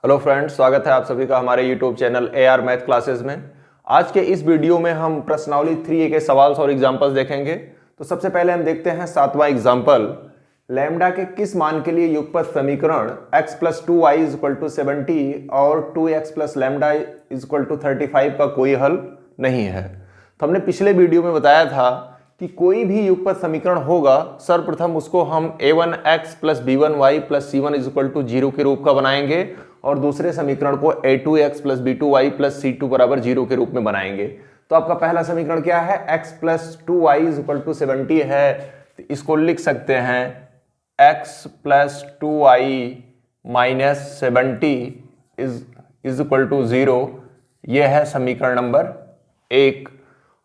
Hello friends, स्वागत है आप सभी का हमारे YouTube channel AR math classes में। आज के इस वीडियो में हम प्रश्नावली 3A के सवाल और एग्जांपल्स देखेंगे। तो सबसे पहले हम देखते हैं 7वां एग्जांपल। लैम्डा के किस मान के लिए युगपत समीकरण x + 2y = 70 और 2x + लैम्डा = 35 का कोई हल नहीं है। तो हमने पिछले वीडियो में बताया था कि कोई भी युगपत समीकरण होगा, सर्वप्रथम उसको हम a1x + b1y + c1 = 0 के रूप का बनाएंगे और दूसरे समीकरण को a2x + b2y + c2 = 0 के रूप में बनाएंगे। तो आपका पहला समीकरण क्या है? x + 2y = 70 है, तो इसको लिख सकते हैं x + 2y - 70 = 0। यह है समीकरण नंबर 1।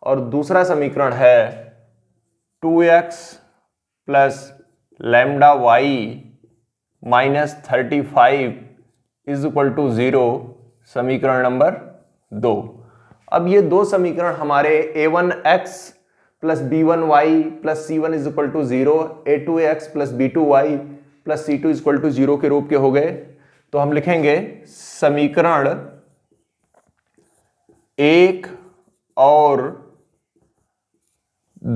और दूसरा समीकरण है 2x + λy - 35 = 0, समीकरण नंबर 2। अब ये दो समीकरण हमारे a1x + b1y + c1 = 0, a2x + b2y + c2 = 0 के रूप के हो गए। तो हम लिखेंगे समीकरण 1 और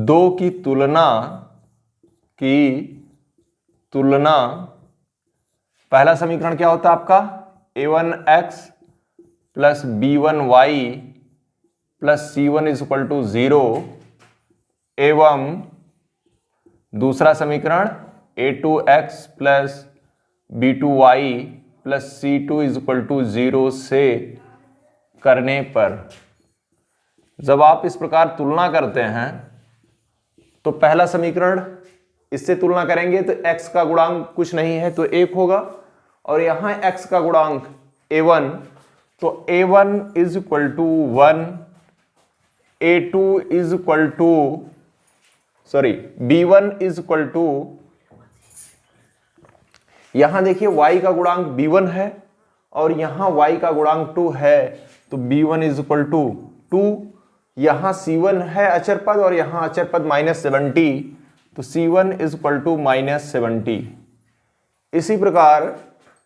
2 की तुलना। पहला समीकरण क्या होता है आपका? a1x + b1y + c1 = 0 एवं दूसरा समीकरण a2x + b2y + c2 = 0 से करने पर जब आप इस प्रकार तुलना करते हैं तो पहला समीकरण इससे तुलना करेंगे तो x का गुणांक कुछ नहीं है तो 1 होगा, और यहां x का गुणांक a1, तो a1 = 1, a2 b1 यहां देखिए y का गुणांक b1 है और यहां y का गुणांक 2 है, तो b1 = 2। यहां c1 है अचर पद और यहां अचर पद -70, तो c1 = -70। इसी प्रकार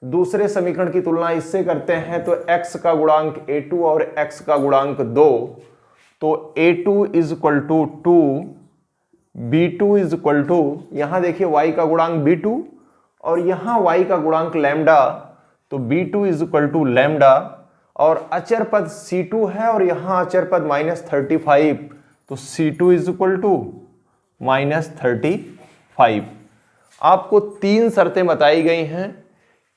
दूसरे समीकरण की तुलना इससे करते हैं तो x का गुणांक a2 और x का गुणांक 2, तो a2 = 2, b2 यहां देखिए y का गुणांक b2 और यहां y का गुणांक लैम्डा, तो b2 = लैम्डा, और अचर पद c2 है और यहां अचर पद -35, तो c2 = -35। आपको 3 शर्तें बताई गई हैं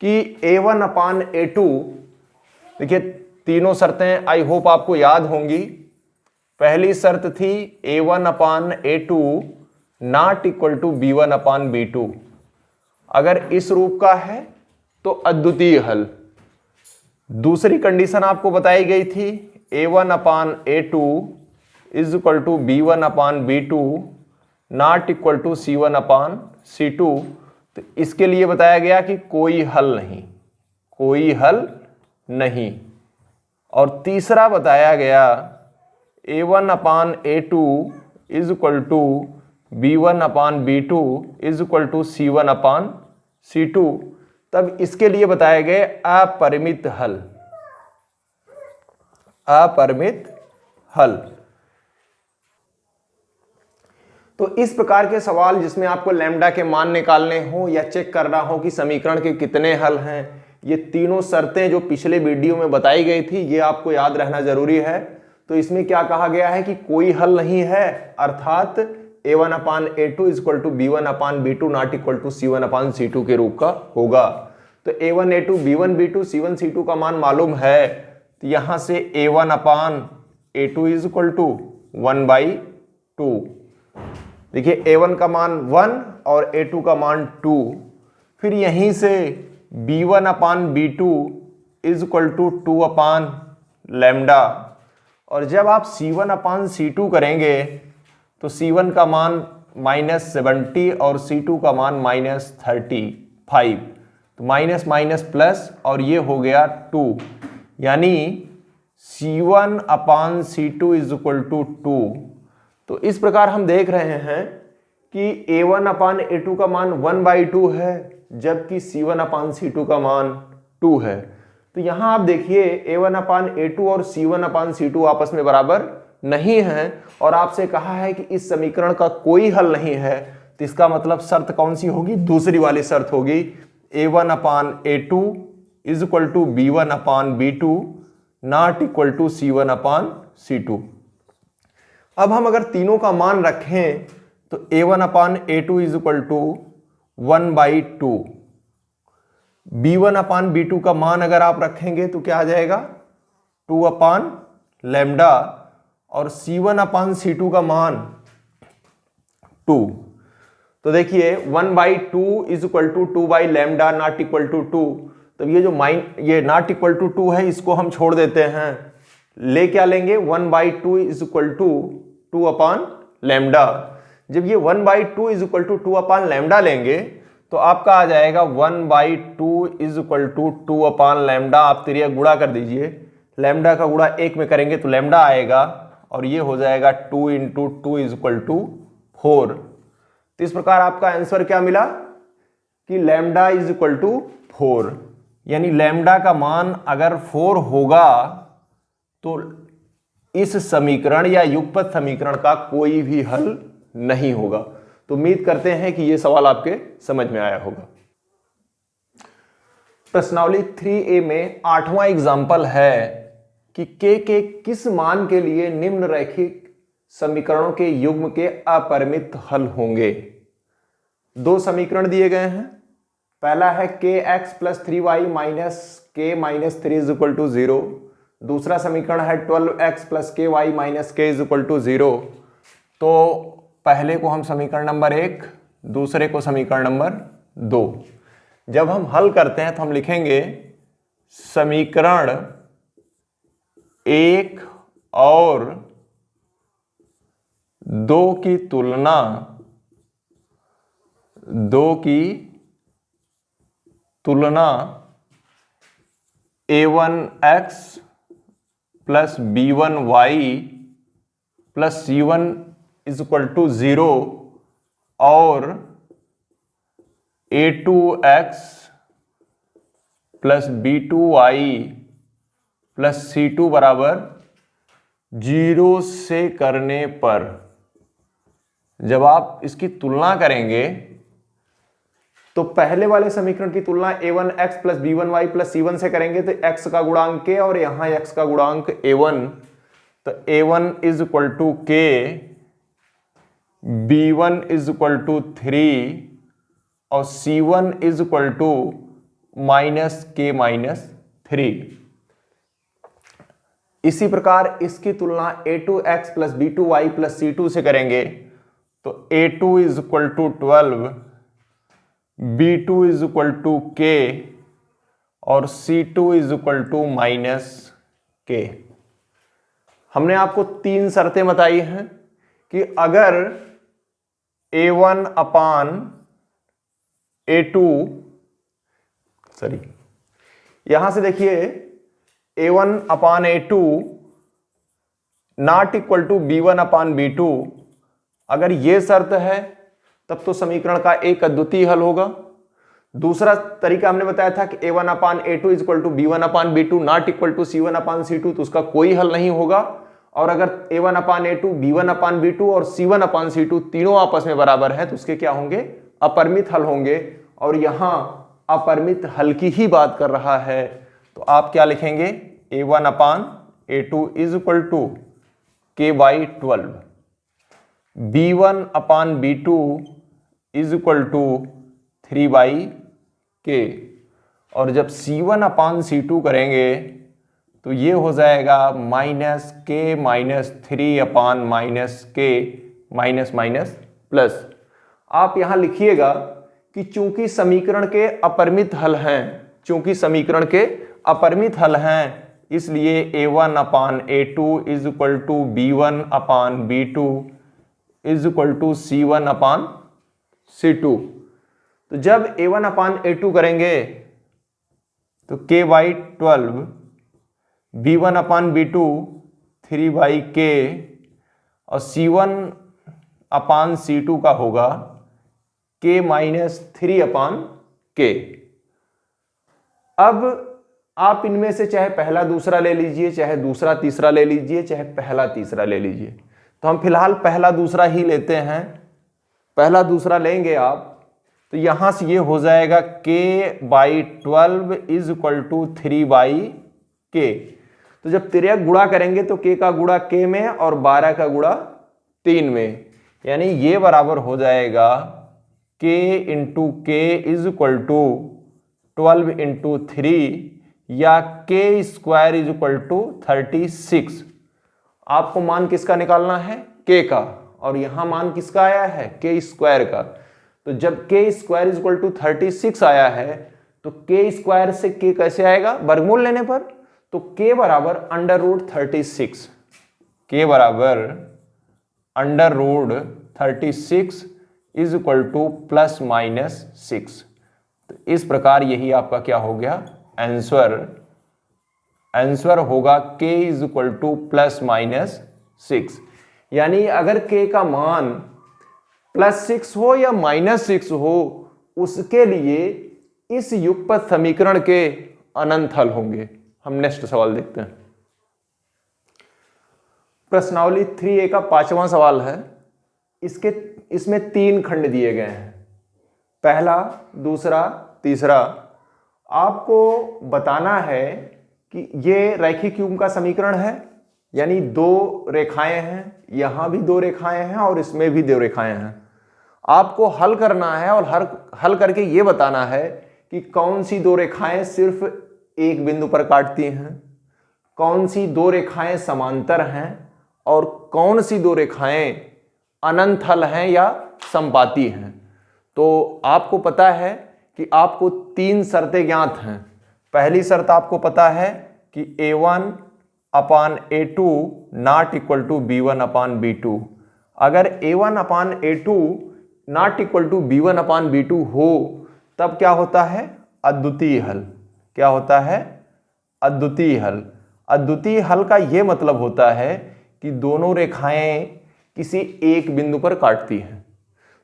कि a1/a2, देखिए तीनों शर्तें आई होप आपको याद होंगी। पहली शर्त थी a1/a2 ≠ b1/b2। अगर इस रूप का है तो अद्वितीय हल। दूसरी कंडीशन आपको बताई गई थी a1/a2 = b1/b2 ≠ c1/c2। तो इसके लिए बताया गया कि कोई हल नहीं। और तीसरा बताया गया a1/a2 = b1/b2 = c1/c2। तब इसके लिए बताए गए अपरिमित हल। तो इस प्रकार के सवाल जिसमें आपको लैम्डा के मान निकालने हो या चेक करना हो कि समीकरण के कितने हल हैं, ये तीनों शर्तें जो पिछले वीडियो में बताई गई थी ये आपको याद रहना जरूरी है। तो इसमें क्या कहा गया है कि कोई हल नहीं है, अर्थात a1/a2 = b1/b2 ≠ c1/c2 के रूप का होगा। तो a1a2 b1 b2 c1 c2 का मान मालूम है, तो यहां से a1/a2 = 1/2। देखिए a1 का मान 1 और a2 का मान 2। फिर यहीं से b1/b2 = 2/λ, और जब आप c1/c2 करेंगे तो c1 का मान -70 और c2 का मान -35, तो माइनस माइनस प्लस और ये हो गया 2, यानी c1/c2 = 2। तो इस प्रकार हम देख रहे हैं कि a1/a2 का मान 1/2 है, जबकि c1/c2 का मान 2 है। तो तो यहां आप देखिए A1 अपान A2 और C1 अपान C2 आपस में बराबर नहीं है और आपसे कहा है कि इस समीकरण का कोई हल नहीं है, तो इसका मतलब शर्त कौन सी होगी? दूसरी वाली शर्त होगी A1 upon A2 is equal to B1 upon B2 not equal to C1 upon C2। अब हम अगर तीनों का मान रखें तो A1 upon A2 is equal to 1/2, B1 upon B2 का मान अगर आप रखेंगे तो क्या आ जाएगा? 2 अपान लैम्डा, और C1 अपान C2 का मान 2। तो देखिए 1/2 is equal to 2 by lambda not equal to 2। तो ये नॉट इक्वल टू 2 है, इसको हम छोड़ देते हैं, ले क्या लेंगे? 1/2 is equal to 2 upon lambda. जब ये 1/2 is equal to 2 upon lambda लेंगे तो आपका आ जाएगा 1/2 is equal to 2 upon lambda. आप तिरिया गुणा कर दीजिए, लैम्डा का गुणा 1 में करेंगे तो लैम्डा आएगा और ये हो जाएगा 2 इंटू 2 इज इक्वल टू 4। तो इस प्रकार आपका आंसर क्या मिला कि लैम्डा इज इक्वल टू 4, यानी लैम्डा का मान अगर 4 होगा तो इस समीकरण या युगपत समीकरण का कोई भी हल नहीं होगा। तो उम्मीद करते हैं कि यह सवाल आपके समझ में आया होगा। प्रश्नावली 3A में 8वां एग्जाम्पल है कि k के किस मान के लिए निम्न रैखिक समीकरणों के युग्म के अपरिमित हल होंगे। दो समीकरण दिए गए हैं। पहला है kx plus 3y minus k minus 3 is equal to 0। दूसरा समीकरण है 12x plus ky minus k is equal to 0। तो पहले को हम समीकरण नंबर 1, दूसरे को समीकरण नंबर 2। जब हम हल करते हैं तो हम लिखेंगे समीकरण 1 और 2 की तुलना a1x plus b1y plus c1 is equal to 0 और a2x plus b2y plus c2 बराबर 0 से करने पर जब आप इसकी तुलना करेंगे तो पहले वाले समीकरण की तुलना a1x plus b1y plus c1 से करेंगे तो x का गुणांक k और यहां x का गुणांक a1। तो a1 is equal to k, b1 is equal to 3 और c1 is equal to minus k minus 3। इसी प्रकार इसकी तुलना a2x plus b2y plus c2 से करेंगे तो a2 is equal to 12, b2 is equal to k और c2 is equal to minus k। हमने आपको 3 शर्तें बताई हैं कि अगर a1 अपान a2, यहां से देखिए a1 upon a2 not equal to b1 upon b2, अगर यह शर्त है तब तो समीकरण का एक अद्वितीय हल होगा। दूसरा तरीका हमने बताया था कि a1 upon a2 is equal to b1 upon b2 not equal to c1 upon c2, तो उसका कोई हल नहीं होगा। और अगर a1 upon a2, b1 upon b2 और c1 अपान c2 तीनों आपस में बराबर है तो उसके क्या होंगे? अपरिमित हल होंगे। और यहां अपरिमित हल की ही बात कर रहा है तो आप क्या लिखेंगे? a1 upon a2 is equal to k by 12, b1 upon b2 is equal to 3 by k, और जब c1 अपान c2 करेंगे तो ये हो जाएगा minus k minus 3 upon minus k minus minus plus. आप यहां लिखिएगा कि चूंकि समीकरण के अपरिमित हल हैं, इसलिए a1 upon a2 is equal to b1 upon b2 is equal to c1 upon c2। तो जब a1 अपान a2 करेंगे तो k by 12, b1 upon b2 3 by k और c1 अपान c2 का होगा k माइनस 3 अपान k। अब आप इनमें से चाहे पहला दूसरा ले लीजिए, चाहे दूसरा तीसरा ले लीजिए, चाहे पहला तीसरा ले लीजिए। तो हम फिलहाल पहला दूसरा ही लेते हैं। पहला दूसरा लेंगे आप तो यहां से ये हो जाएगा k/12 is equal to 3/k। तो जब तिर्यक गुणा करेंगे तो k का गुणा k में और 12 का गुणा 3 में, यानी ये बराबर हो जाएगा k into k is equal to 12 into 3 या k square is equal to 36। आपको मान किसका निकालना है? k का, और यहां मान किसका आया है? k स्क्वायर का। तो जब k square is equal to 36 आया है तो k स्क्वायर से k कैसे आएगा? वर्गमूल लेने पर। तो k बराबर √36, k बराबर √36 इज इक्वल टू ±6। तो इस प्रकार यही आपका क्या हो गया? आंसर होगा k इज इक्वल टू ±6। यानी अगर k का मान +6 हो या -6 हो, उसके लिए इस युगपत समीकरण के अनंत हल होंगे। हम नेक्स्ट सवाल देखते हैं। प्रश्नावली 3A का 5वां सवाल है। इसमें 3 खंड दिए गए हैं, पहला, दूसरा, तीसरा। आपको बताना है कि ये रैखिक युग्म का समीकरण है, यानी 2 रेखाएं हैं, यहां भी 2 रेखाएं हैं और इसमें भी 2 रेखाएं हैं। आपको हल करना है और हल करके ये बताना है कि कौन सी 2 रेखाएं सिर्फ एक बिंदु पर काटती हैं, कौन सी 2 रेखाएं समांतर हैं और कौन सी 2 रेखाएं अनंत हल हैं या समपाती हैं। तो आपको पता है कि आपको 3 शर्तें ज्ञात हैं। पहली शर्त आपको पता है कि a1/a2 not equal to b1/b2। अगर a1/a2 not equal to b1/b2 हो तब क्या होता है? अद्वितीय हल। क्या होता है? अद्वितीय हल। अद्वितीय हल का यह मतलब होता है कि दोनों रेखाएं किसी एक बिंदु पर काटती हैं।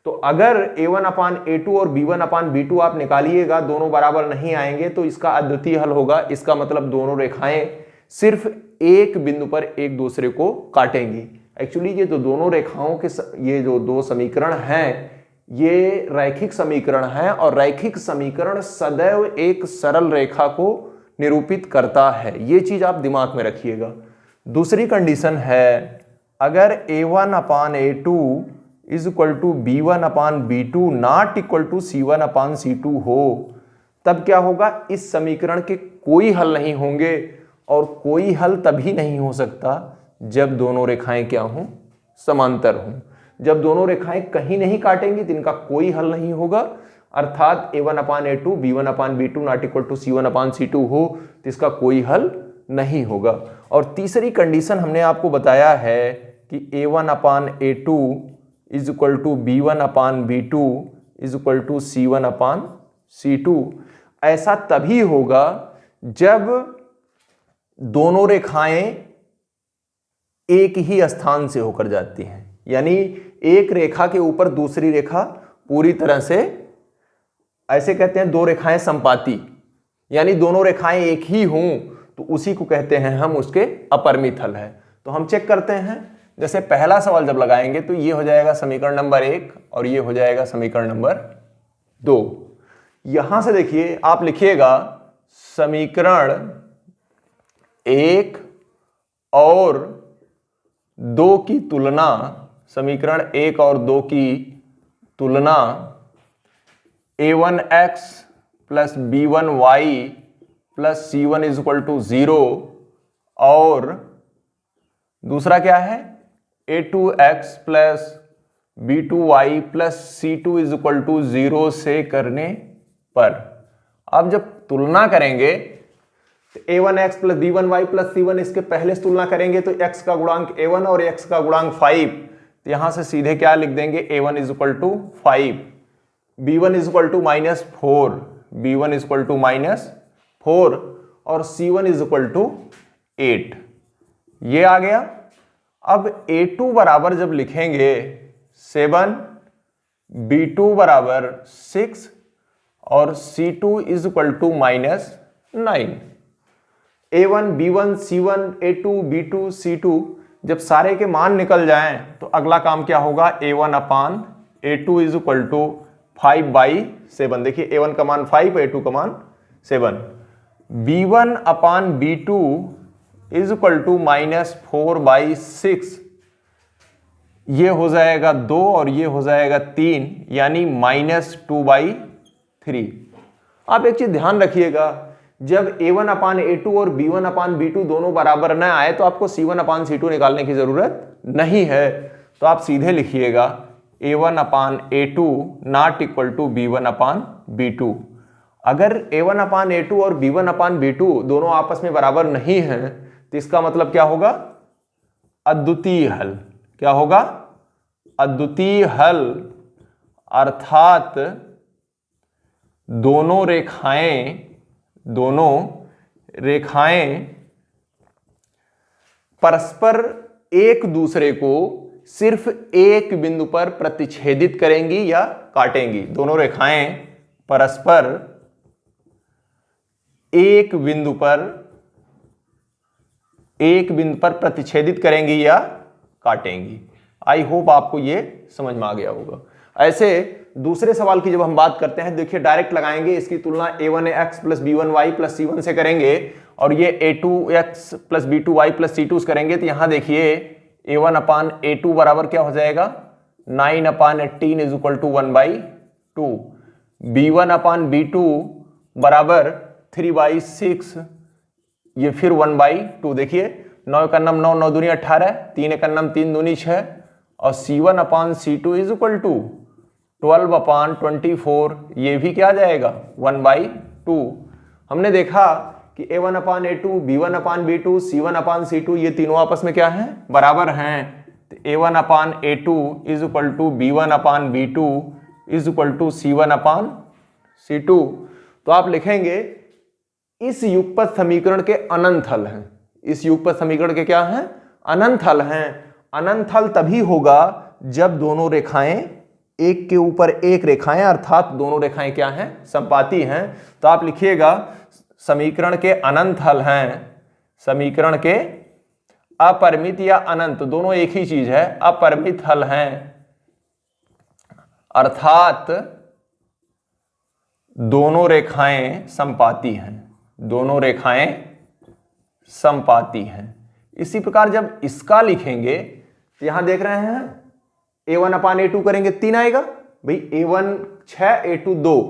तो अगर a1/a2 और b1/b2 आप निकालिएगा, दोनों बराबर नहीं आएंगे, तो इसका अद्वितीय हल होगा। इसका मतलब दोनों रेखाएं सिर्फ एक बिंदु पर एक दूसरे को काटेंगी। एक्चुअली ये तो दोनों रेखाओं के ये जो 2 समीकरण हैं, ये रैखिक समीकरण हैं और रैखिक समीकरण सदैव एक सरल रेखा को निरूपित करता है। ये चीज आप दिमाग में रखिएगा। दूसरी कंडीशन है, अगर a1/a2 is equal to b1/b2 not equal to c1/c2 हो, तब क्या होगा? इस समीकरण के कोई हल नहीं होंगे, और कोई हल तभी नहीं हो सकता जब दोनों रेखाएं क्या हों? समांतर हों। जब दोनों रेखाएं कहीं नहीं काटेंगी तो इनका कोई हल नहीं होगा। अर्थात a1/a2 b1/b2 not equal to c1/c2 हो तो इसका कोई हल नहीं होगा। और तीसरी कंडीशन हमने आपको बताया है कि a1/a2 is equal to b1/b2 is equal to c1/c2। ऐसा तभी होगा जब दोनों रेखाएं एक ही स्थान से होकर जाती हैं, यानी एक रेखा के ऊपर दूसरी रेखा पूरी तरह से, ऐसे कहते हैं 2 रेखाएं संपाती, यानी दोनों रेखाएं एक ही हों तो उसी को कहते हैं हम उसके अपरिमित हल है। तो हम चेक करते हैं। जैसे पहला सवाल जब लगाएंगे तो ये हो जाएगा समीकरण नंबर 1 और ये हो जाएगा समीकरण नंबर 2। यहां से देखिए, आप लिखिएगा समीकरण 1 और 2 की तुलना, समीकरण 1 और 2 की तुलना a1x plus b1y plus c1 is equal to 0 और दूसरा क्या है a2x plus b2y plus c2 is equal to 0 से करने पर। अब जब तुलना करेंगे तो a1x plus b1y plus c1, इसके पहले से तुलना करेंगे तो x का गुणांक a1 और x का गुणांक 5, तो यहां से सीधे क्या लिख देंगे a1 is equal to 5, b1 is equal to -4, b1 is equal to -4 और c1 इज इक्वल टू 8। ये आ गया। अब a2 बराबर जब लिखेंगे 7, b2 बराबर 6 और c2 is equal to -9। A1 B1 C1 A2 B2 C2 जब सारे के मान निकल जाएं तो अगला काम क्या होगा, A1 upon A2 is equal to 5/7। देखिए A1 का मान 5, A2 का मान 7। B1 upon B2 is equal to -4/6। ये हो जाएगा 2 और ये हो जाएगा 3, यानी -2/3। आप एक चीज ध्यान रखिएगा, जब A1 अपान A2 और B1 अपान B2 दोनों बराबर न आए तो आपको C1 अपान C2 निकालने की जरूरत नहीं है। तो आप सीधे लिखिएगा A1 upon A2 not equal to B1 upon B2। अगर A1 अपान A2 और B1 अपान B2 दोनों आपस में बराबर नहीं हैं तो इसका मतलब क्या होगा, अद्वितीय हल। क्या होगा, अद्वितीय हल, अर्थात दोनों रेखाएं परस्पर एक दूसरे को सिर्फ एक बिंदु पर प्रतिच्छेदित करेंगी या काटेंगी। दोनों रेखाएं परस्पर एक बिंदु पर प्रतिच्छेदित करेंगी या काटेंगी। आई होप आपको ये समझ में आ गया होगा। ऐसे दूसरे सवाल की जब हम बात करते हैं, देखिए डायरेक्ट लगाएंगे, इसकी तुलना A1x plus B1y plus C1 से करेंगे और ये A2x plus B2y plus C2 से करेंगे। तो यहां देखिए A1 अपान A2 बराबर क्या हो जाएगा, 9 upon 18 is equal to 1/2। B1 upon B2 बराबर 3/6, ये फिर 1/2। देखिए 9 का नम 9, 9 दूनी 18, 3 का नम 3 दूनी 6, और C1 upon C2 is equal to 12 upon 24, ये भी क्या आ जाएगा, 1/2। हमने देखा कि A1 upon A2, B1 upon B2, C1 upon C2 ये तीनों आपस में क्या हैं, बराबर हैं। तो A1 upon A2 is equal to B1 upon B2 is equal to C1 upon C2। तो आप लिखेंगे इस युगपत समीकरण के अनंत हल हैं। इस युगपत समीकरण के क्या हैं, अनंत हल हैं। अनंत हल तभी होगा जब दोनों रेखाएं एक के ऊपर एक रेखाएं, अर्थात दोनों रेखाएं क्या हैं, समपाती हैं। तो आप लिखिएगा समीकरण के अनंत हल हैं, समीकरण के अपरिमित या अनंत दोनों एक ही चीज है, अपरिमित हल हैं, अर्थात दोनों रेखाएं समपाती हैं। दोनों रेखाएं समपाती हैं। इसी प्रकार जब इसका लिखेंगे तो यहां देख रहे हैं A1 अपान A2 करेंगे 3 आएगा भाई, A1 6 A2 2,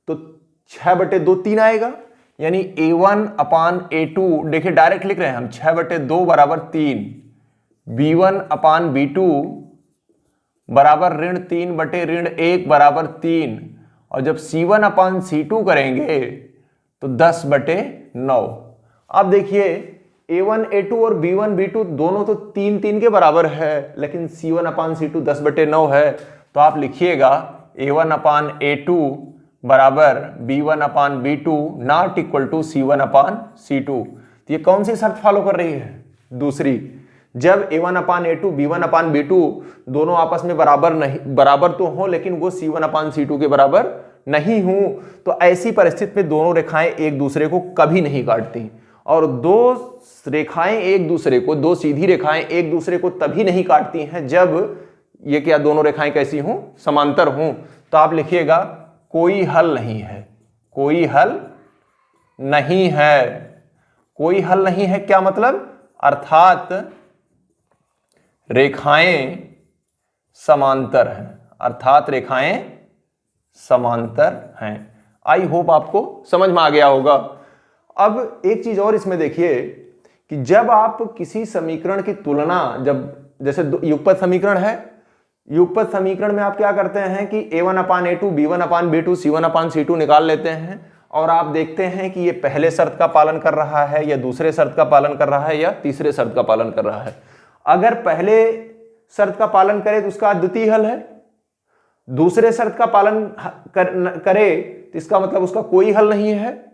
तो 6/2 3 आएगा, यानी A1 अपान A2, देखिए डायरेक्ट लिख रहे हैं हम, 6/2 बराबर 3। B1 अपान B2 बराबर -3/1 बराबर 3, और जब C1 अपान C2 करेंगे तो 10/9। अब देखिए A1 A2 और B1 B2 दोनों तो 3 के बराबर है, लेकिन C1 अपान C2 10/9 है। तो आप लिखिएगा A1 अपान A2 बराबर B1 upon B2 not equal to C1 upon C2। तो ये कौन सी शर्त फॉलो कर रही है, दूसरी। जब A1 upon A2 B1 upon B2 दोनों आपस में बराबर तो हो, लेकिन वो C1 अपान C2 के बराबर नहीं हो, तो ऐसी परिस्थिति में दोनों रेखाएं एक दूसरे को कभी नहीं काटती। और दो सीधी रेखाएं एक दूसरे को तभी नहीं काटती हैं जब ये क्या, दोनों रेखाएं कैसी हों, समांतर हों। तो आप लिखिएगा कोई हल नहीं है, कोई हल नहीं है। कोई हल नहीं है क्या मतलब, अर्थात रेखाएं समांतर हैं, अर्थात रेखाएं समांतर हैं। आई होप आपको समझ में आ गया होगा। अब एक चीज और इसमें देखिए कि जब आप किसी समीकरण की तुलना, जैसे युगपत समीकरण है, युगपत समीकरण में आप क्या करते हैं कि A1 upon A2 B1 upon B2 C1 upon C2 निकाल लेते हैं, और आप देखते हैं कि ये पहले शर्त का पालन कर रहा है या दूसरे शर्त का पालन कर रहा है या तीसरे शर्त का पालन कर रहा है। अगर पहले शर्त का पालन करे तो उसका अद्वितीय हल है, दूसरे शर्त का पालन करे तो इसका मतलब उसका कोई हल नहीं है,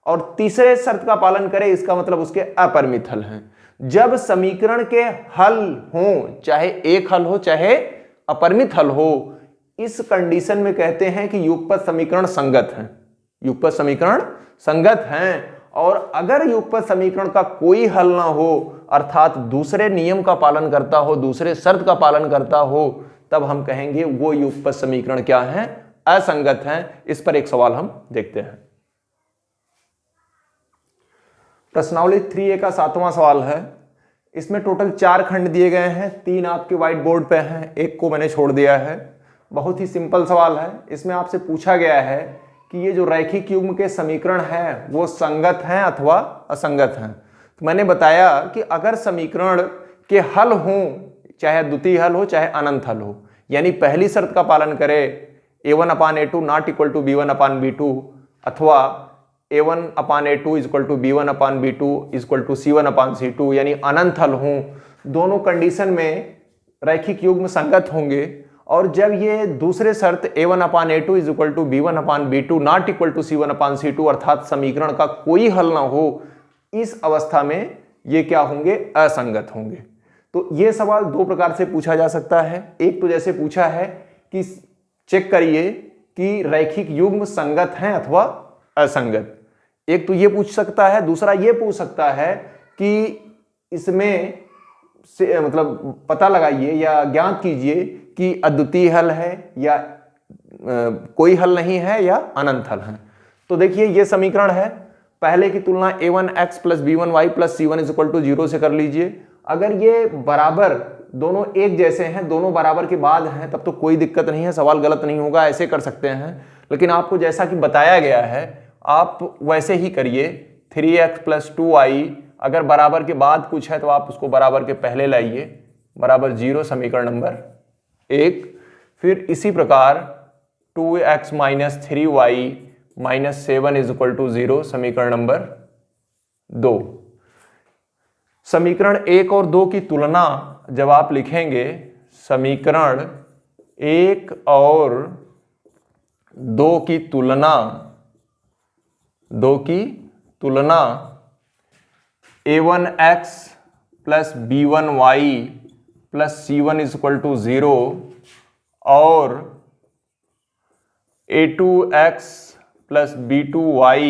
और तीसरे शर्त का पालन करे इसका मतलब उसके अपरिमित हल हैं। जब समीकरण के हल हो, चाहे एक हल हो चाहे अपरिमित हल हो, इस कंडीशन में कहते हैं कि युगपत समीकरण संगत हैं, युगपत समीकरण संगत हैं। और अगर युगपत समीकरण का कोई हल ना हो, अर्थात दूसरे नियम का पालन करता हो, दूसरे शर्त का पालन करता हो, तब हम कहेंगे वो युगपत समीकरण क्या है, असंगत है। इस पर एक सवाल हम देखते हैं। प्रश्नावली 3A का 7वां सवाल है। इसमें टोटल 4 खंड दिए गए हैं, 3 आपके व्हाइट बोर्ड पे हैं, एक को मैंने छोड़ दिया है। बहुत ही सिंपल सवाल है। इसमें आपसे पूछा गया है कि ये जो रैखिक युग्म के समीकरण हैं वो संगत हैं अथवा असंगत हैं। तो मैंने बताया कि अगर समीकरण के हल हों, चाहे द्वितीय हल हो चाहे अनंत हल हो, यानी पहली शर्त का पालन करे a1/a2 not equal to b1/b2 अथवा a1/a2 equal to b1/b2 equal to c1/c2, यानी अनंत हल हों, दोनों कंडीशन में रैखिक युग्म संगत होंगे। और जब ये दूसरे शर्त a1/a2 equal to b1/b2 not equal to c1/c2 अर्थात समीकरण का कोई हल ना हो, इस अवस्था में ये क्या होंगे, असंगत होंगे। तो ये सवाल 2 प्रकार से पूछा जा सकता है। एक तो जैसे पूछा है कि चेक करिए कि रैखिक युग्म संगत हैं अथवा असंगत, एक तो ये पूछ सकता है। दूसरा ये पूछ सकता है कि इसमें से मतलब पता लगाइए या ज्ञात कीजिए कि अद्वितीय हल है या कोई हल नहीं है या अनंत हल है। तो देखिए ये समीकरण है, पहले की तुलना a1x plus b1y plus c1 is equal to 0 से कर लीजिए। अगर ये बराबर दोनों एक जैसे हैं, दोनों बराबर के बाद हैं, तब तो कोई दिक्कत नहीं है, सवाल गलत नहीं होगा, ऐसे कर सकते हैं। लेकिन आपको जैसा कि बताया गया है आप वैसे ही करिए। 3x प्लस 2y अगर बराबर के बाद कुछ है तो आप उसको बराबर के पहले लाइए, बराबर 0 समीकरण नंबर 1। फिर इसी प्रकार 2x minus 3y minus 7 is equal to 0 समीकरण नंबर 2। समीकरण 1 और 2 की तुलना जब आप लिखेंगे, समीकरण 1 और 2 की तुलना a1x plus b1y plus c1 is equal to 0 और a2x plus b2y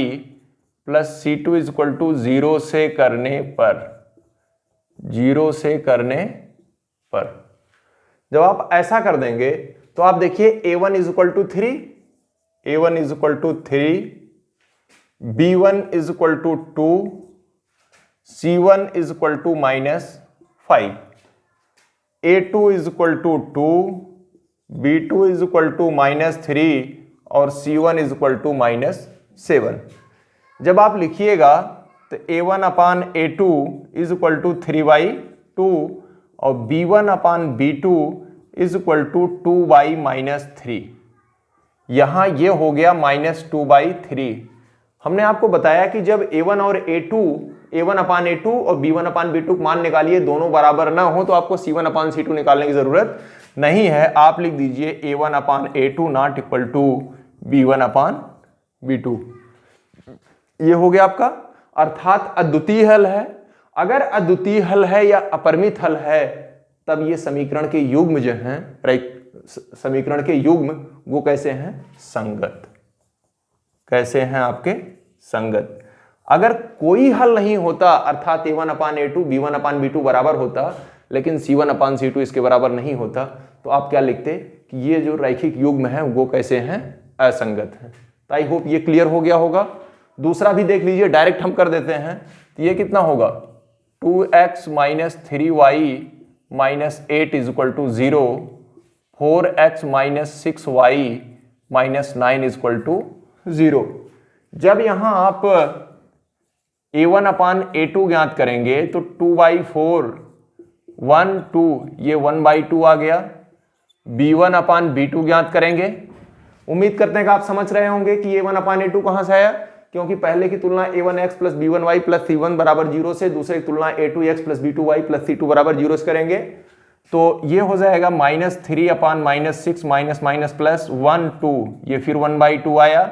plus c2 is equal to 0 से करने पर जब आप ऐसा कर देंगे तो आप देखिए a1 is equal to 3, a1 is equal to 3, b1 is equal to 2, c1 is equal to -5, a2 is equal to 2, b2 is equal to -3 और c1 इज इक्वल टू -7। जब आप लिखिएगा तो a1/a2 इज इक्वल टू 3/2 और b1/b2 is equal to 2/3। यहां ये हो गया -2/3। हमने आपको बताया कि जब a1 और a1/a2 और b1/b2 मान निकालिए, दोनों बराबर ना हो तो आपको c1/c2 निकालने की जरूरत नहीं है। आप लिख दीजिए a1/a2 not equal to b1/b2। ये हो गया आपका, अर्थात अद्वितीय हल है। अगर अद्वितीय हल है या अपरिमित हल है, तब ये समीकरण के युग्म जो हैं, समीकरण के युग्म वो कैसे हैं, संगत। कैसे हैं आपके, संगत। अगर कोई हल नहीं होता, अर्थात a1/a2 b1/b2 बराबर होता, लेकिन c1/c2 इसके बराबर नहीं होता, तो आप क्या लिखते कि ये जो रैखिक युग्म है वो कैसे हैं, असंगत हैं। तो आई होप ये क्लियर हो गया होगा। दूसरा भी देख लीजिए, डायरेक्ट हम कर देते हैं। तो ये कितना होगा, 2x minus 3y minus 8 is equal to 0, 4x minus 6y minus 9 is equal to 0। जब यहां आप a1/a2 ज्ञात करेंगे तो 2/4 1 2 ये 1/2 आ गया। b1/b2 ज्ञात करेंगे। उम्मीद करते हैं कि आप समझ रहे होंगे कि a1/a2 कहां से आया, क्योंकि पहले की तुलना a1x plus b1y plus c1 बराबर 0 से, दूसरे की तुलना a2x plus b2y plus c2 बराबर 0 से करेंगे। तो ये हो जाएगा -3/-6 माइनस माइनस प्लस 1 2, ये फिर 1/2 आया।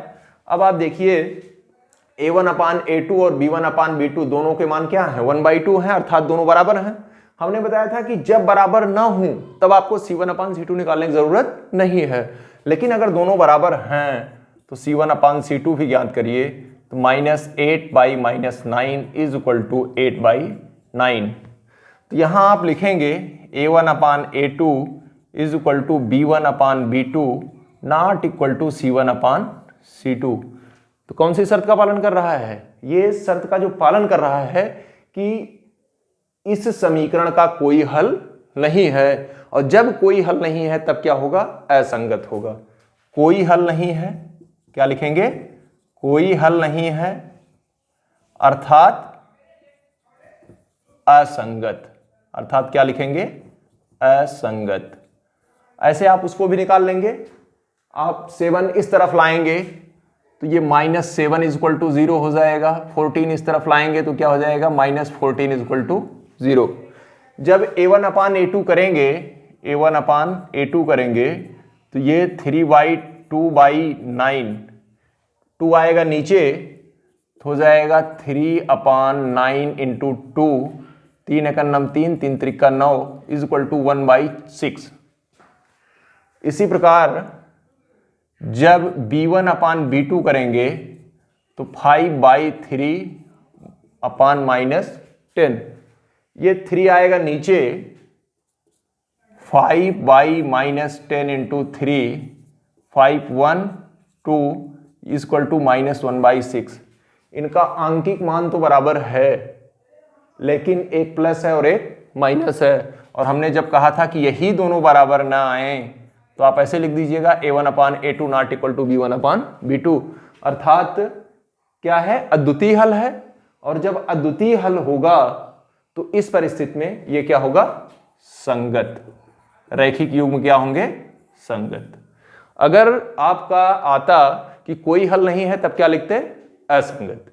अब आप देखिए a1/a2 और b1/b2 दोनों के मान क्या है, 1/2 है, अर्थात दोनों बराबर हैं। हमने बताया था कि जब बराबर ना हो तब आपको c1/c2 निकालने की जरूरत नहीं है, लेकिन अगर दोनों बराबर हैं तो c1/c2 भी ज्ञात करिए। तो -8/-9 इज इक्वल टू 8/9। तो यहाँ आप लिखेंगे A1/A2 is equal to B1/B2 not equal to C1/C2। तो कौन सी शर्त का पालन कर रहा है? ये शर्त का जो पालन कर रहा है कि इस समीकरण का कोई हल नहीं है, और जब कोई हल नहीं है तब क्या होगा? असंगत होगा। कोई हल नहीं है, क्या लिखेंगे? कोई हल नहीं है अर्थात असंगत। अर्थात क्या लिखेंगे? असंगत। ऐसे आप उसको भी निकाल लेंगे। आप 7 इस तरफ लाएंगे तो ये -7 इज इक्वल टू 0 हो जाएगा। 14 इस तरफ लाएंगे तो क्या हो जाएगा? -14 इज इक्वल टू 0। जब A1/A2 करेंगे, A1/A2 करेंगे तो ये 3/2/9, 2 आएगा नीचे तो हो जाएगा 3/9 into 2, 3 Ekam 3, 3 Trika 9 is equal to 1/6। इसी प्रकार जब B1/B2 करेंगे तो 5/3/-10, ये 3 आएगा नीचे, 5/-10 इंटू 3, 512 इज इक्वल टू -1/6। इनका आंकिक मान तो बराबर है, लेकिन एक प्लस है और एक माइनस है। और हमने जब कहा था कि यही दोनों बराबर ना आए तो आप ऐसे लिख दीजिएगा A1/A2 not equal to B1/B2। अर्थात क्या है? अद्वितीय हल है। और जब अद्वितीय हल होगा तो इस परिस्थिति में ये क्या होगा? संगत। रैखिक युग्म क्या होंगे? संगत। अगर आपका आता कि कोई हल नहीं है तब क्या लिखते? असंगत।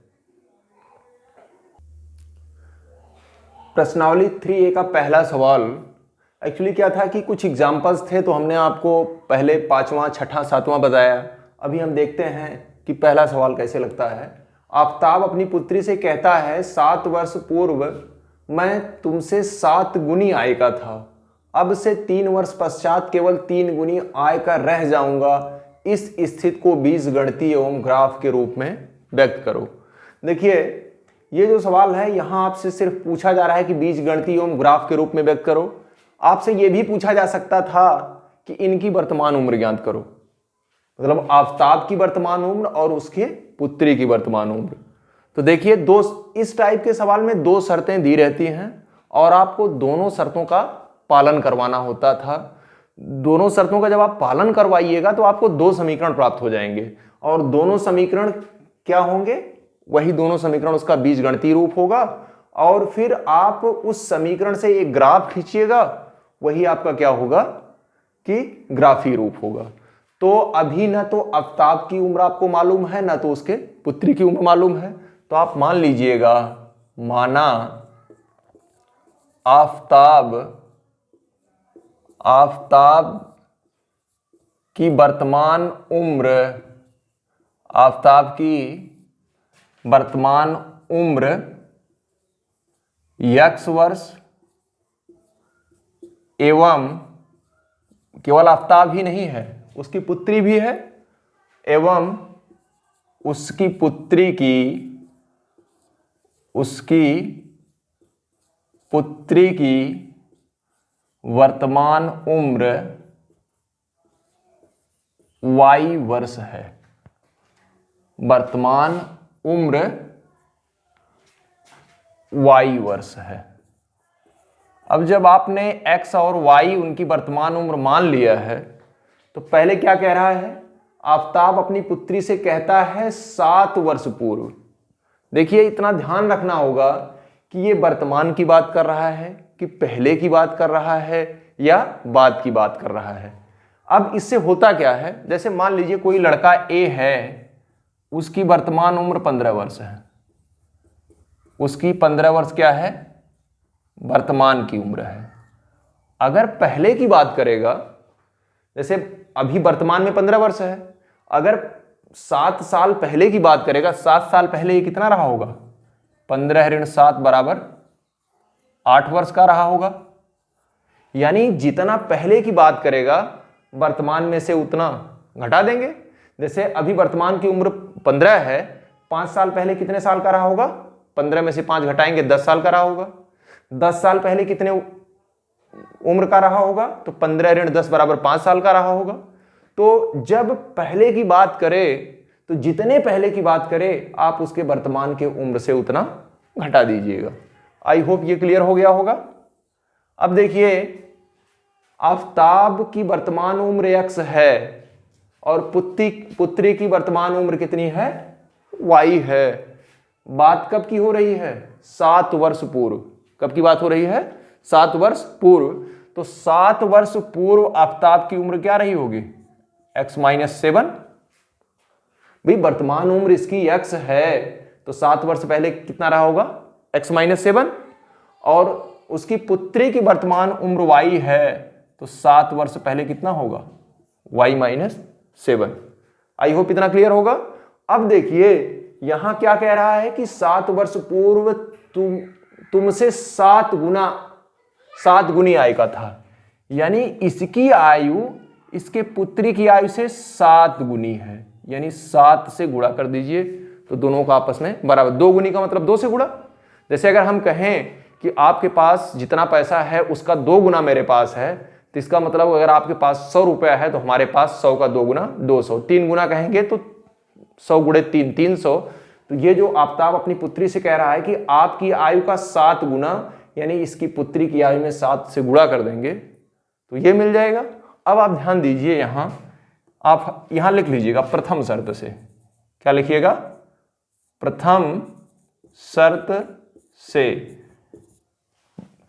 प्रश्नावली 3A का पहला सवाल एक्चुअली क्या था कि कुछ एग्जाम्पल्स थे तो हमने आपको पहले 5वां, 6ठा, 7वां बताया। अभी हम देखते हैं कि पहला सवाल कैसे लगता है। आफताब अपनी पुत्री से कहता है, 7 वर्ष पूर्व मैं तुमसे 7 गुनी आय का था, अब से 3 वर्ष पश्चात केवल 3 गुनी आय का रह जाऊंगा। इस स्थिति को बीजगणितीय एवं ग्राफ के रूप में व्यक्त करो। देखिए, ये जो सवाल है यहाँ आपसे सिर्फ पूछा जा रहा है कि बीजगणितीय एवं ग्राफ के रूप में व्यक्त करो। आपसे ये भी पूछा जा सकता था कि इनकी वर्तमान उम्र ज्ञात करो, मतलब आफताब की वर्तमान उम्र और उसके पुत्री की वर्तमान उम्र। तो देखिए, इस टाइप के सवाल में 2 शर्तें दी रहती हैं और आपको दोनों शर्तों का पालन करवाना होता था। दोनों शर्तों का जब आप पालन करवाइएगा तो आपको 2 समीकरण प्राप्त हो जाएंगे, और दोनों समीकरण क्या होंगे? वही दोनों समीकरण उसका बीजगणितीय रूप होगा, और फिर आप उस समीकरण से एक ग्राफ खींचिएगा, वही आपका क्या होगा? कि ग्राफी रूप होगा। तो अभी ना तो आफताब की उम्र आपको मालूम है, ना तो उसके पुत्री की उम्र मालूम है। तो आप मान लीजिएगा, माना आफताब की वर्तमान उम्र, आफताब की वर्तमान उम्र x वर्ष एवं केवल आफताब ही नहीं है, उसकी पुत्री भी है, एवं उसकी पुत्री की वर्तमान उम्र y वर्ष है। वर्तमान उम्र y वर्ष है। अब जब आपने x और y उनकी वर्तमान उम्र मान लिया है तो पहले क्या कह रहा है? आफताब अपनी पुत्री से कहता है 7 वर्ष पूर्व। देखिए, इतना ध्यान रखना होगा कि ये वर्तमान की बात कर रहा है कि पहले की बात कर रहा है या बाद की बात कर रहा है। अब इससे होता क्या है? जैसे मान लीजिए कोई लड़का A है, उसकी वर्तमान उम्र 15 वर्ष है। उसकी 15 वर्ष क्या है? वर्तमान की उम्र है। अगर पहले की बात करेगा, जैसे अभी वर्तमान में 15 वर्ष है, अगर 7 साल पहले की बात करेगा, 7 साल पहले ये कितना रहा होगा? 15 ऋण 7 बराबर 8 वर्ष का रहा होगा। यानी जितना पहले की बात करेगा वर्तमान में से उतना घटा देंगे। जैसे अभी वर्तमान की उम्र 15 है 5 साल पहले कितने साल का रहा होगा? 15 में से 5 घटाएंगे 10 साल का रहा होगा। 10 साल पहले कितने उम्र का रहा होगा? तो 15 ऋण 10 बराबर 5 साल का रहा होगा। तो जब पहले की बात करें तो जितने पहले की बात करें आप उसके वर्तमान के उम्र से उतना घटा दीजिएगा। आई होप ये क्लियर हो गया होगा। अब देखिए, आफताब की वर्तमान उम्र x है और पुत्री की वर्तमान उम्र कितनी है? y है। बात कब की हो रही है? 7 वर्ष पूर्व। कब की बात हो रही है? 7 वर्ष पूर्व। तो 7 वर्ष पूर्व आफताब की उम्र क्या रही होगी? x-7। भाई वर्तमान उम्र इसकी x है तो 7 वर्ष पहले कितना रहा होगा? x-7। और उसकी पुत्री की वर्तमान उम्र y है तो 7 वर्ष पहले कितना होगा? y-7। आई होप इतना क्लियर होगा। अब देखिए यहां क्या कह रहा है कि 7 वर्ष पूर्व तुमसे 7 गुनी आयु का था, यानी इसकी आयु इसके पुत्री की आयु से 7 गुनी है, यानी 7 से गुणा कर दीजिए तो दोनों का आपस में बराबर। 2 गुनी का मतलब 2 से गुणा। जैसे अगर हम कहें कि आपके पास जितना पैसा है उसका 2 गुना मेरे पास है, तो इसका मतलब अगर आपके पास 100 रुपया है तो हमारे पास 100 का 2 गुना 200। 3 गुना कहेंगे तो 100 गुणे 3 300। तो ये जो आफताब अपनी पुत्री से कह रहा है कि आपकी आयु का 7 गुना, यानी इसकी पुत्री की आयु में 7 से गुणा कर देंगे तो ये मिल जाएगा। अब आप ध्यान दीजिए, यहां आप यहां लिख लीजिएगा प्रथम शर्त से। क्या लिखिएगा? प्रथम शर्त से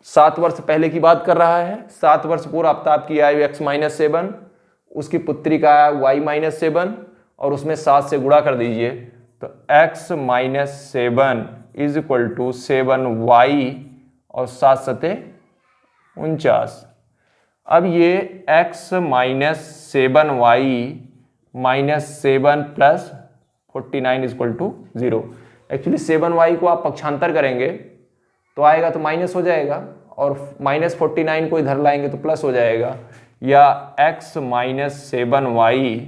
7 वर्ष पहले की बात कर रहा है। 7 वर्ष पूर्व आफताब की आयु x-7, उसकी पुत्री का y-7 और उसमें 7 से गुणा कर दीजिए तो x-7 is equal to 7y और 7 सते 49। अब ये x-7y-7 plus 49 is equal to 0। Actually 7y को आप पक्षांतर करेंगे तो आएगा तो माइनस हो जाएगा और -49 को इधर लाएंगे तो प्लस हो जाएगा, या x-7y,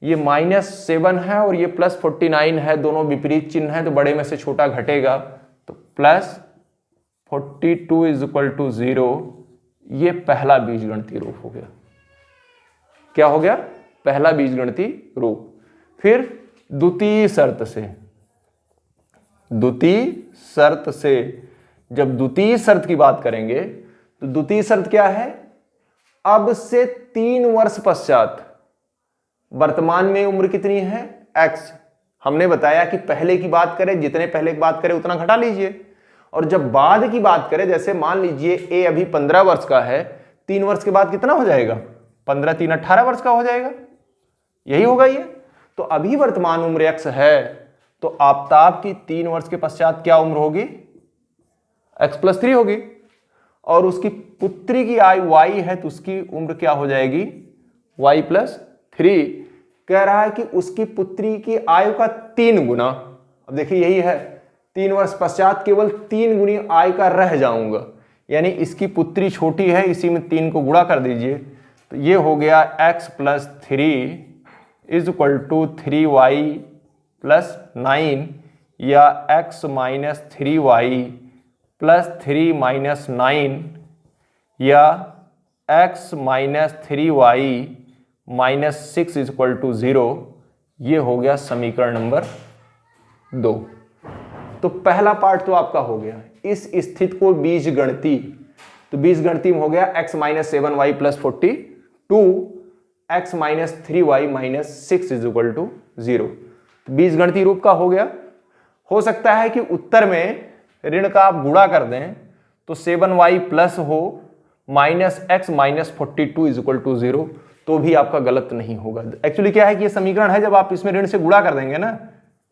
ये -7 है और ये +49 है, दोनों विपरीत चिन्ह है तो बड़े में से छोटा घटेगा तो +42 इज इक्वल टू 0। ये पहला बीजगणितीय रूप हो गया। क्या हो गया? पहला बीजगणितीय रूप। फिर द्वितीय शर्त से जब द्वितीय शर्त की बात करेंगे तो द्वितीय शर्त क्या है? अब से 3 वर्ष पश्चात वर्तमान में उम्र कितनी है? x। हमने बताया कि पहले की बात करें, जितने पहले की बात करें उतना घटा लीजिए, और जब बाद की बात करें, जैसे मान लीजिए a अभी 15 वर्ष का है, 3 वर्ष के बाद कितना हो जाएगा? 15 3 18 वर्ष का हो जाएगा। यही होगा ये। तो अभी वर्तमान उम्र x है तो आफताब की 3 वर्ष के पश्चात क्या उम्र होगी? x+3 होगी। और उसकी पुत्री की आयु y है तो उसकी उम्र क्या हो जाएगी? y+3। कह रहा है कि उसकी पुत्री की आयु का 3 गुना। अब देखिए यही है, 3 वर्ष पश्चात केवल 3 गुनी आयु का रह जाऊंगा, यानी इसकी पुत्री छोटी है, इसी में 3 को गुणा कर दीजिए तो ये हो गया x+3 is equal to 3y+9, या x-3y +3 - 9, या x-3y -6 इज इक्वल टू 0। ये हो गया समीकरण नंबर 2। तो पहला पार्ट तो आपका हो गया। इस स्थिति को बीजगणितीय, तो बीजगणितीय में हो गया x-7y + 42, x-3y -6 is equal to 0। बीजगणितीय रूप का हो गया। हो सकता है कि उत्तर में ऋण का आप गुणा कर दें तो 7y प्लस हो -x - 42 इज इक्वल टू 0, तो भी आपका गलत नहीं होगा। एक्चुअली क्या है कि ये समीकरण है, जब आप इसमें ऋण से गुणा कर देंगे ना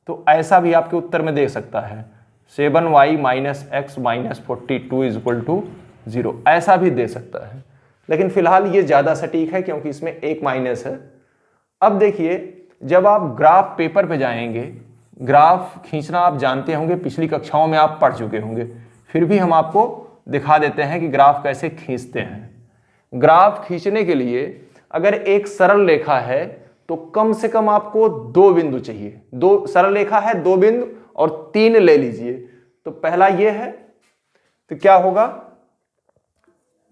तो ऐसा भी आपके उत्तर में दे सकता है, 7y - x - 42 is equal to 0, ऐसा भी दे सकता है। लेकिन फिलहाल ये ज्यादा सटीक है क्योंकि इसमें एक माइनस है। अब देखिए, जब आप ग्राफ पेपर पे जाएंगे, ग्राफ खींचना आप जानते होंगे, पिछली कक्षाओं में आप पढ़ चुके होंगे, फिर भी हम आपको दिखा देते हैं कि ग्राफ कैसे खींचते हैं। ग्राफ खींचने के लिए अगर एक सरल रेखा है तो कम से कम आपको 2 बिंदु चाहिए। 2 सरल रेखा है, 2 बिंदु और 3 ले लीजिए। तो पहला ये है, तो क्या होगा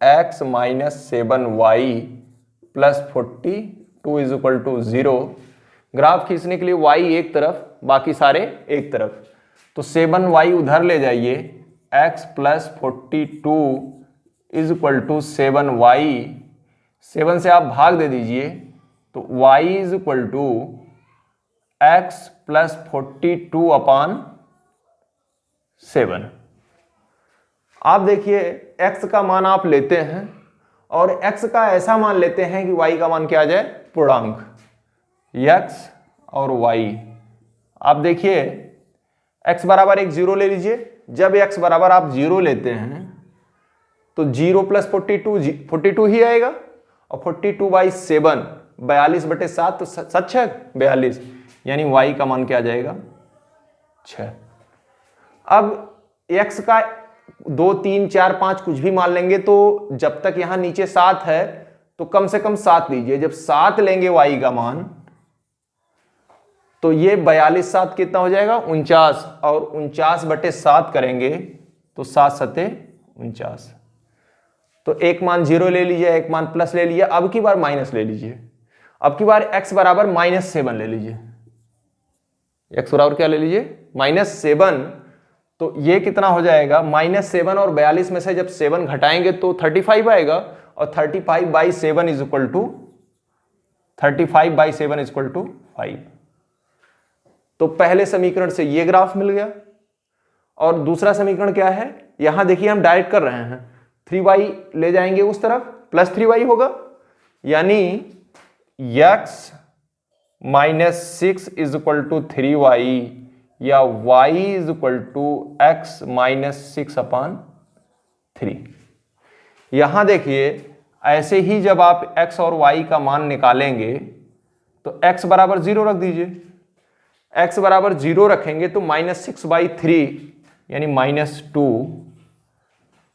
x minus 7y plus 42 is equal to 0। Graph खींचने के लिए y एक तरफ, बाकी सारे एक तरफ। तो 7y उधर ले जाइए, x plus 42 is equal to 7y। 7 से आप भाग दे दीजिए तो y is equal to x plus 42 upon 7। आप देखिए x का मान आप लेते हैं और x का ऐसा मान लेते हैं कि y का मान क्या आ जाए, पूर्णांक x और y। आप देखिए x बराबर एक 0 ले लीजिए। जब x बराबर आप 0 लेते हैं तो 0 प्लस 42 ही आएगा और 42/7 42/7 तो 42, यानी y का मान क्या आ जाएगा 6। अब x का 2 3 4 5 कुछ भी मान लेंगे तो जब तक यहां नीचे 7 है तो कम से कम 7 लीजिए। जब 7 लेंगे y का मान तो ये 42/7 कितना हो जाएगा 49 और 49/7 करेंगे तो 7 7 49। तो एक मान 0 ले लीजिए, एक मान प्लस ले लीजिए, अब की बार माइनस ले लीजिए। अब की बार x बराबर -7 ले लीजिए। x बराबर क्या ले लीजिए -7। तो ये कितना हो जाएगा -7 और 42 में से जब 7 घटाएंगे तो 35 आएगा और 35/7 इज इक्वल टू 5। तो पहले समीकरण से ये ग्राफ मिल गया। और दूसरा समीकरण क्या है, यहां देखिए हम डायरेक्ट कर रहे हैं, 3y ले जाएंगे उस तरफ प्लस 3y होगा, यानी x minus 6 is equal to 3y या y is equal to x minus 6 upon 3। यहां देखिए ऐसे ही जब आप x और y का मान निकालेंगे तो x बराबर 0 रख दीजिए। x बराबर 0 रखेंगे तो -6/3 यानी -2।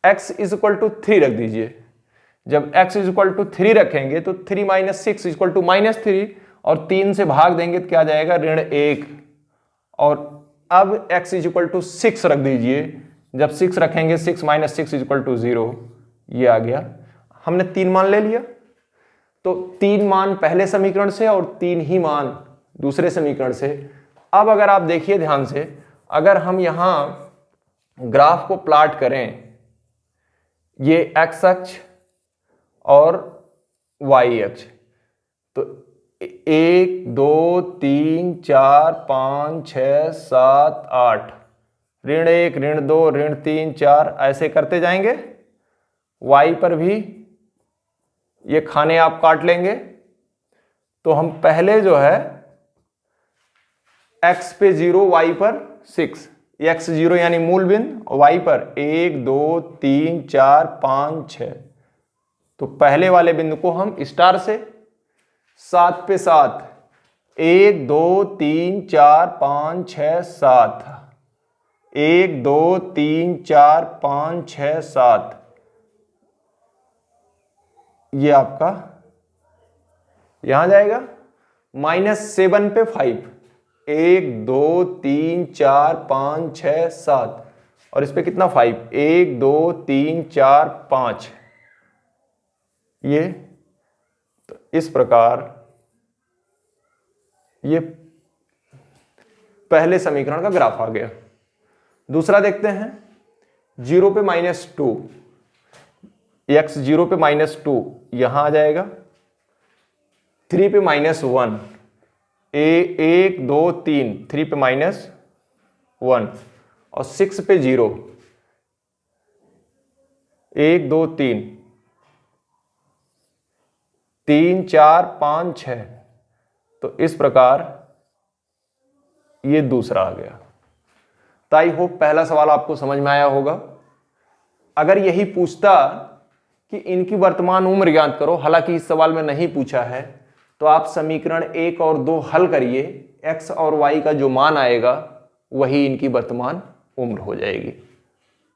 x इज इक्वल टू 3 रख दीजिए। जब x इज इक्वल टू 3 रखेंगे तो 3 - 6 इज इक्वल टू -3 और 3 से भाग देंगे तो क्या आ जाएगा -1। और अब x इज इक्वल टू 6 रख दीजिए। जब 6 रखेंगे 6 - 6 इज इक्वल टू 0, ये आ गया। हमने 3 मान ले लिया। तो 3 मान पहले समीकरण से और 3 ही मान दूसरे समीकरण से। अब अगर आप देखिए ध्यान से, अगर हम यहां ग्राफ को प्लॉट करें, ये x अक्ष और y अक्ष, तो 1 2 3 4 5 6 7 8 -1 -2 -3 4 ऐसे करते जाएंगे। y पर भी ये खाने आप काट लेंगे। तो हम पहले जो है x पे 0, y पर 6, x 0 यानी मूल बिंदु, y पर 1 2 3 4 5 6। तो पहले वाले बिंदु को हम स्टार से 7 पे 7 1 2 3 4 5 6 7 1 2 3 4 5 6 7, ये आपका यहां जाएगा। -7 पे 5 1 2 3 4 5 6 7 और इस पे कितना 5 1 2 3 4 5, ये तो इस प्रकार ये पहले समीकरण का ग्राफ आ गया। दूसरा देखते हैं, 0 पे -2, x 0 पे -2 यहां आ जाएगा। 3 पे -1 1 2 3 3 पे -1 और 6 पे 0 1 2 3 3 4 5 6। तो इस प्रकार ये दूसरा आ गया। तो आई होप पहला सवाल आपको समझ में आया होगा। अगर यही पूछता कि इनकी वर्तमान उम्र ज्ञात करो, हालांकि इस सवाल में नहीं पूछा है, तो आप समीकरण 1 और 2 हल करिए, x और y का जो मान आएगा वही इनकी वर्तमान उम्र हो जाएगी।